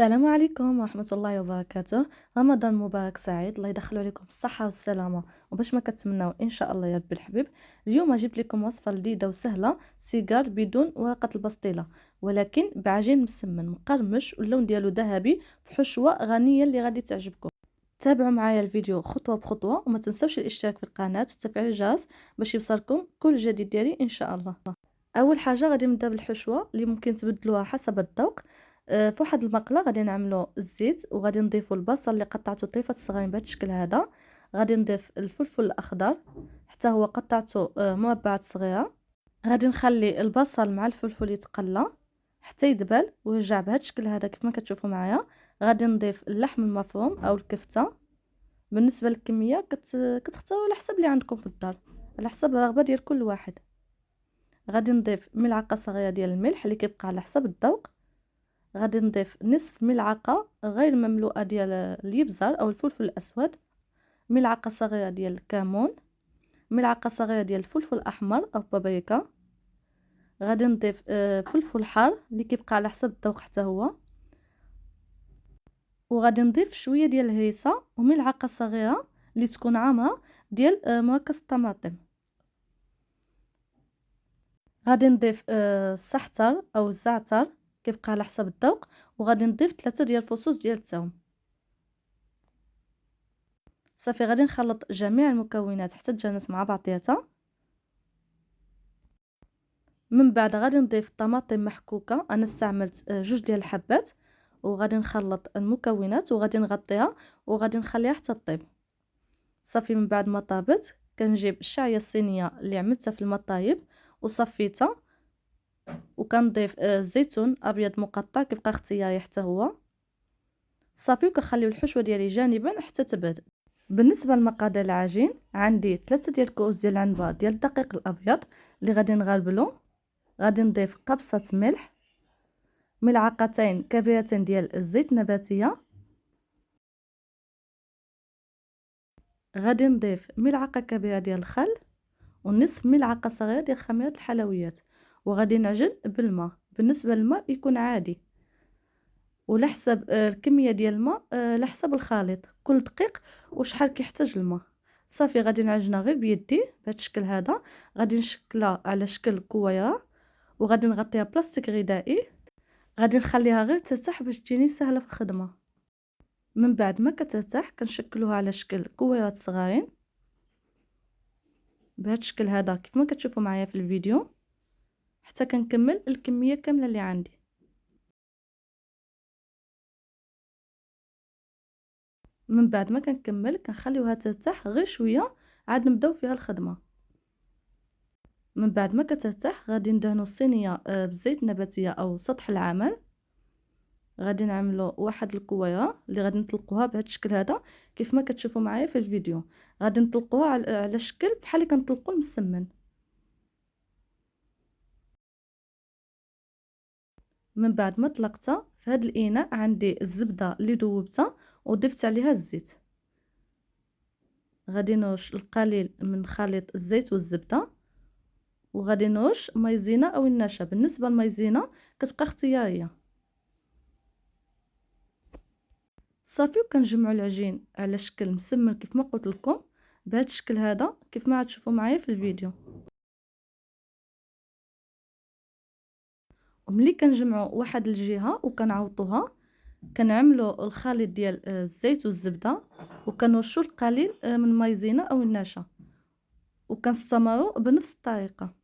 السلام عليكم ورحمة الله وبركاته. رمضان مبارك سعيد، الله يدخلوا عليكم بالصحة والسلامة وباش ما كتمناو ان شاء الله يا رب الحبيب. اليوم جبت لكم وصفة لذيذة وسهلة، سيجار بدون ورقة البسطيلة ولكن بعجين مسمن مقرمش واللون ديالو ذهبي بحشوة غنية اللي غادي تعجبكم. تابعوا معايا الفيديو خطوة بخطوة وما تنسوش الاشتراك في القناة وتفعيل الجرس باش يوصلكم كل جديد ديالي ان شاء الله. اول حاجه غادي نبدا بالحشوه اللي ممكن تبدلوها حسب الذوق. في واحد المقله غادي نعملو الزيت وغادي نضيفو البصل اللي قطعته طيفات صغيرين بهذا الشكل هذا. غادي نضيف الفلفل الاخضر حتى هو قطعته مربعات صغيره. غادي نخلي البصل مع الفلفل يتقلى حتى يدبل ويرجع بهذا الشكل هذا كيف ما كتشوفوا معايا. غادي نضيف اللحم المفروم او الكفته. بالنسبه للكميه كتختاروا على حسب اللي عندكم في الدار، على حسب الرغبه ديال كل واحد. غادي نضيف ملعقه صغيره ديال الملح اللي كيبقى على حسب الذوق. غادي نضيف نصف ملعقه غير مملوءه ديال الابزار او الفلفل الاسود، ملعقه صغيره ديال الكمون، ملعقه صغيره ديال الفلفل الاحمر او بابريكا. غادي نضيف فلفل حار اللي كيبقى على حسب الذوق حتى هو. وغادي نضيف شويه ديال الهريسه وملعقه صغيره اللي تكون عامره ديال مركز الطماطم. غادي نضيف السحتر او الزعتر كيبقى على حسب الذوق. وغادي نضيف 3 ديال الفصوص ديال الثوم. صافي غادي نخلط جميع المكونات حتى تجانس مع بعضياتها. من بعد غادي نضيف طماطم محكوكه، انا استعملت جوج ديال الحبات. وغادي نخلط المكونات وغادي نغطيها وغادي نخليها حتى طيب. صافي من بعد ما طابت كنجيب الشعيه الصينيه اللي عملتها في المطايب وصفيتها، وكنضيف زيتون ابيض مقطع كيبقى اختياري حتى هو. صافي وكنخليو الحشوه ديالي جانبا حتى تبرد. بالنسبه لمقادير العجين عندي 3 ديال الكؤوس ديال العنبه ديال الدقيق الابيض اللي غادي نغربلو. غادي نضيف قبصه ملح، ملعقتين كبيرتين ديال الزيت النباتيه. غادي نضيف ملعقه كبيره ديال الخل ونصف ملعقه صغيره ديال خميره الحلويات. وغادي نعجن بالماء، بالنسبه للماء يكون عادي ولا حسب الكميه ديال الماء على حسب الخليط كل دقيق وشحال كيحتاج الماء. صافي غادي نعجنها غير بيدي بهذا الشكل هذا. غادي نشكلها على شكل كويره وغادي نغطيها بلاستيك غذائي. غادي نخليها غير ترتاح باش تجيني سهله في الخدمه. من بعد ما كترتاح كنشكلوها على شكل كويرات صغارين بهذا الشكل هذا كيف ما كتشوفوا معايا في الفيديو حتى كنكمل الكميه كامله اللي عندي. من بعد ما كنكمل كنخليوها ترتاح غير شويه عاد نبداو فيها الخدمه. من بعد ما كترتاح غادي ندهنوا الصينيه بزيت نباتيه او سطح العمل. غادي نعملوا واحد الكويره اللي غادي نطلقوها بهذا الشكل هذا كيف ما كتشوفوا معايا في الفيديو. غادي نطلقوها على شكل بحال اللي كنطلقوا المسمن. من بعد ما طلقتها في هذا الاناء عندي الزبده اللي ذوبتها وضفت عليها الزيت. غادي نرش القليل من خليط الزيت والزبده وغادي نرش مايزينا او النشا. بالنسبه للمايزينا كتبقى اختياريه. صافي وكنجمعوا العجين على شكل مسمن كيف ما قلت لكم بهذا الشكل هذا كيف ما غتشوفوا معايا في الفيديو. وملي كنجمعوا واحد الجهه وكنعوطوها كنعملوا الخليط ديال الزيت والزبده وكنرشوا القليل من مايزينا او النشا وكنستمروا بنفس الطريقه.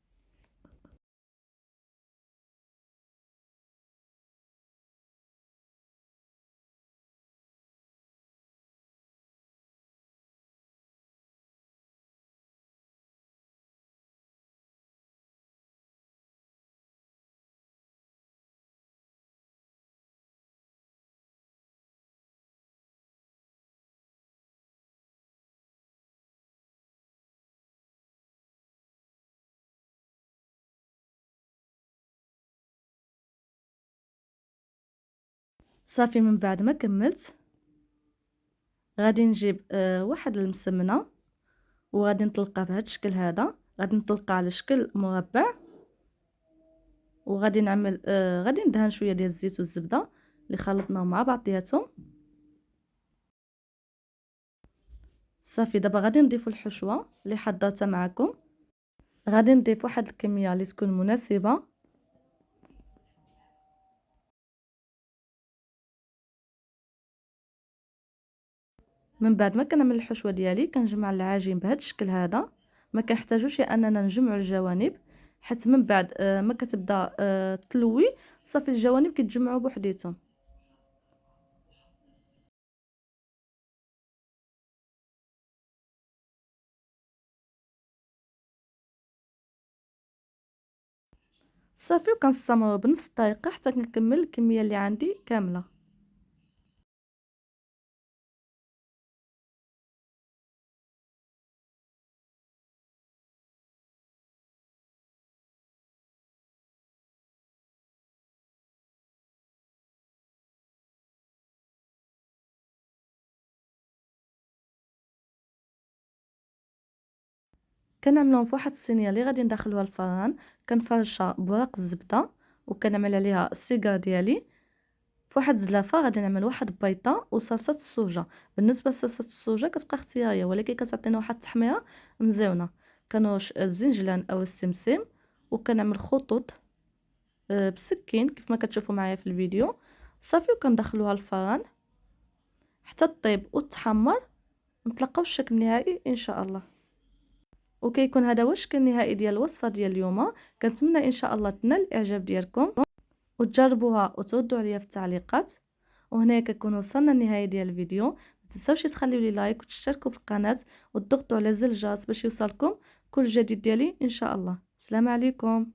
صافي من بعد ما كملت غادي نجيب واحد المسمنه وغادي نطلقها بهذا الشكل هذا. غادي نطلقها على شكل مربع وغادي نعمل غادي ندهن شويه ديال الزيت والزبده اللي خلطناهم مع بعضياتهم. صافي دابا غادي نضيفوا الحشوه اللي حضرتها معكم. غادي نضيف واحد الكميه اللي تكون مناسبه. من بعد ما كنعمل الحشوه ديالي كنجمع العجين بهذا الشكل هذا. ما كنحتاجوش اننا نجمعوا الجوانب، حيت من بعد ما كتبدا تلوي صافي الجوانب كيتجمعوا بوحديتهم. صافي وكنستمروا بنفس الطريقه حتى نكمل الكميه اللي عندي كامله. كنعملوهم في واحد الصينيه اللي غادي ندخلوها الفران. كنفرشها بورق الزبده وكنعمل عليها السيجار ديالي. في واحد الزلافه غادي نعمل واحد البيضه وصلصه الصوجه. بالنسبه لصلصه الصوجه كتبقى اختياريه ولكن كتعطينا واحد التحميره مزيونه. كنوش الزنجلان او السمسم وكنعمل خطوط بالسكين كيف ما كتشوفوا معايا في الفيديو. صافي وكندخلوها الفران حتى طيب وتحمر. نتلاقاو في الشكل النهائي ان شاء الله. وكيكون هذا هو الشكل النهائي ديال الوصفه ديال اليوم. كنتمنى ان شاء الله تنال الاعجاب ديالكم وتجربوها وتردوا عليا في التعليقات. وهنا كنكون وصلنا للنهايه ديال الفيديو. ما تنساوش تخليوا لي لايك وتشتركوا في القناه وتضغطوا على زر الجرس باش يوصلكم كل جديد ديالي ان شاء الله. السلام عليكم.